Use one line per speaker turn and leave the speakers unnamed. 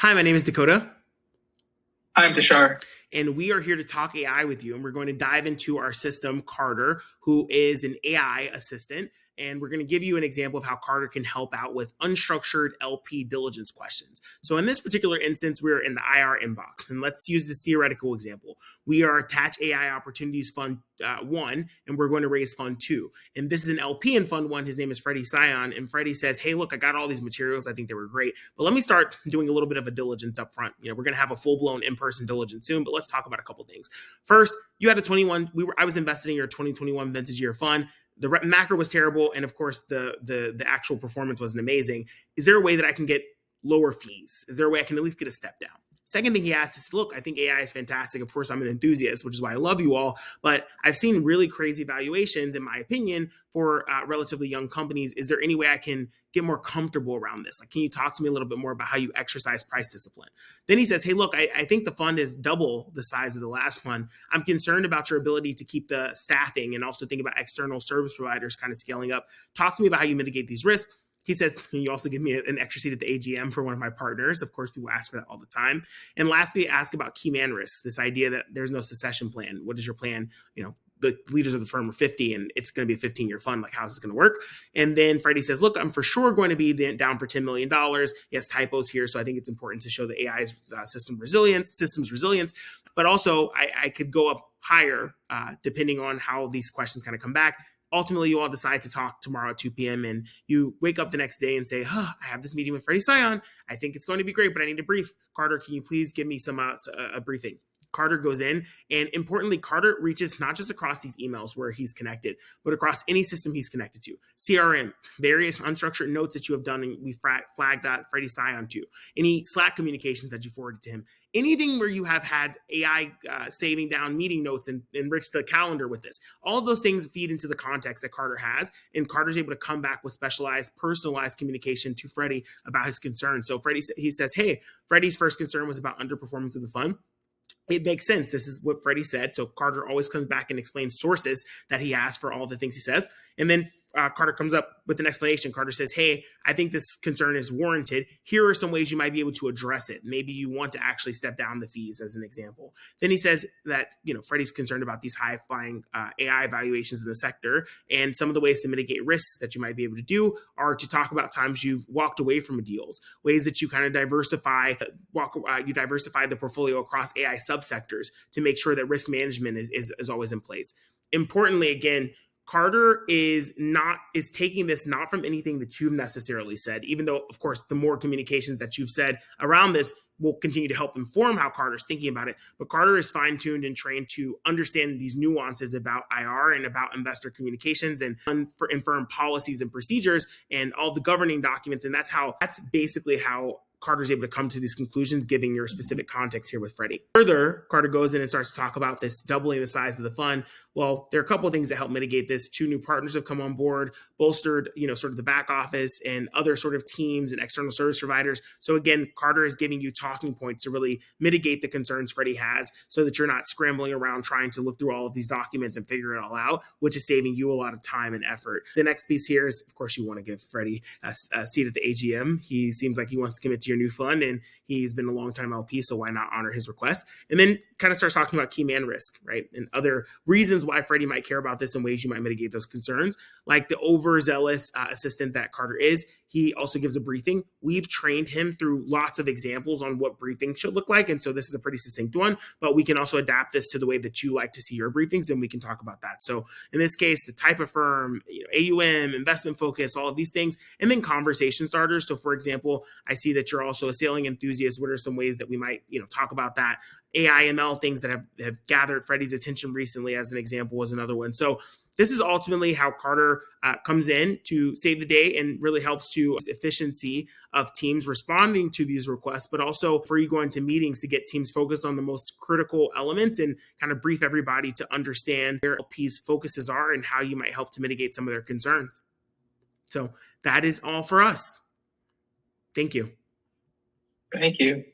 Hi, my name is Dakota,
I'm Deshar.
and we are here to talk AI with you. And we're going to dive into our system, Carter, who is an AI assistant. And we're going to give you an example of how Carter can help out with unstructured LP diligence questions. So, in this particular instance, we're in the IR inbox. And let's use this theoretical example. We are Attach AI Opportunities Fund 1, and we're going to raise Fund 2. And this is an LP in Fund 1. His name is Freddie Sion. And Freddie says, hey, look, I got all these materials. I think they were great. But let me start doing a little bit of a diligence up front. We're going to have a full-blown in-person diligence soon, but let's talk about a couple things. First, you had a 21. I was invested in your 2021 vintage year fund. The macro was terrible, and of course, the actual performance wasn't amazing. Is there a way that I can get lower fees? Is there a way I can at least get a step down? Second thing he asked is, look, I think AI is fantastic. Of course, I'm an enthusiast, which is why I love you all. But I've seen really crazy valuations, in my opinion, for relatively young companies. Is there any way I can get more comfortable around this? Like, can you talk to me a little bit more about how you exercise price discipline? Then he says, hey, look, I think the fund is double the size of the last fund. I'm concerned about your ability to keep the staffing and also think about external service providers kind of scaling up. Talk to me about how you mitigate these risks. He says, can you also give me an extra seat at the AGM for one of my partners? Of course, people ask for that all the time. And lastly, ask about key man risks, this idea that there's no succession plan. What is your plan? The leaders of the firm are 50 and it's going to be a 15-year fund. Like, how's this going to work? And then Freddie says, look, I'm for sure going to be down for $10 million. He has typos here. So I think it's important to show the AI's systems resilience. But also I could go up higher depending on how these questions kind of come back. Ultimately, you all decide to talk tomorrow at 2 p.m. and you wake up the next day and say, I have this meeting with Freddie Sion. I think it's going to be great, but I need a brief. Carter, can you please give me a briefing? Carter goes in, and importantly, Carter reaches not just across these emails where he's connected, but across any system he's connected to. CRM, various unstructured notes that you have done, and we flagged that Freddie Sion to. Any Slack communications that you forwarded to him. Anything where you have had AI saving down meeting notes and enrich the calendar with this. All of those things feed into the context that Carter has, and Carter's able to come back with specialized, personalized communication to Freddie about his concerns. So he says, hey, Freddie's first concern was about underperformance of the fund. It makes sense. This is what Freddie said. So Carter always comes back and explains sources that he has for all the things he says. And then Carter comes up with an explanation. Carter says, hey, I think this concern is warranted. Here are some ways you might be able to address it. Maybe you want to actually step down the fees as an example. Then he says that, Freddie's concerned about these high-flying AI valuations in the sector. And some of the ways to mitigate risks that you might be able to do are to talk about times you've walked away from deals, ways that you kind of diversify the portfolio across AI subsectors to make sure that risk management is always in place. Importantly, again, Carter is taking this not from anything that you've necessarily said, even though, of course, the more communications that you've said around this will continue to help inform how Carter's thinking about it. But Carter is fine-tuned and trained to understand these nuances about IR and about investor communications and firm policies and procedures and all the governing documents. And that's basically how Carter's able to come to these conclusions, giving your specific context here with Freddie. Further, Carter goes in and starts to talk about this doubling the size of the fund. Well, there are a couple of things that help mitigate this. 2 new partners have come on board, bolstered, sort of the back office and other sort of teams and external service providers. So again, Carter is giving you talking points to really mitigate the concerns Freddie has so that you're not scrambling around trying to look through all of these documents and figure it all out, which is saving you a lot of time and effort. The next piece here is, of course, you want to give Freddie a seat at the AGM. He seems like he wants to commit to your new fund, and he's been a long-time LP, so why not honor his request? And then kind of starts talking about key man risk, right? And other reasons why Freddie might care about this and ways you might mitigate those concerns. Like the overzealous assistant that Carter is, he also gives a briefing. We've trained him through lots of examples on what briefing should look like, and so this is a pretty succinct one, but we can also adapt this to the way that you like to see your briefings, and we can talk about that. So in this case, the type of firm, AUM, investment focus, all of these things, and then conversation starters. So for example, I see that you're also a sailing enthusiast. What are some ways that we might, talk about that? AI, ML, things that have gathered Freddie's attention recently, as an example, was another one. So this is ultimately how Carter comes in to save the day and really helps to efficiency of teams responding to these requests, but also for you going to meetings to get teams focused on the most critical elements and kind of brief everybody to understand where LP's focuses are and how you might help to mitigate some of their concerns. So that is all for us. Thank you.
Thank you.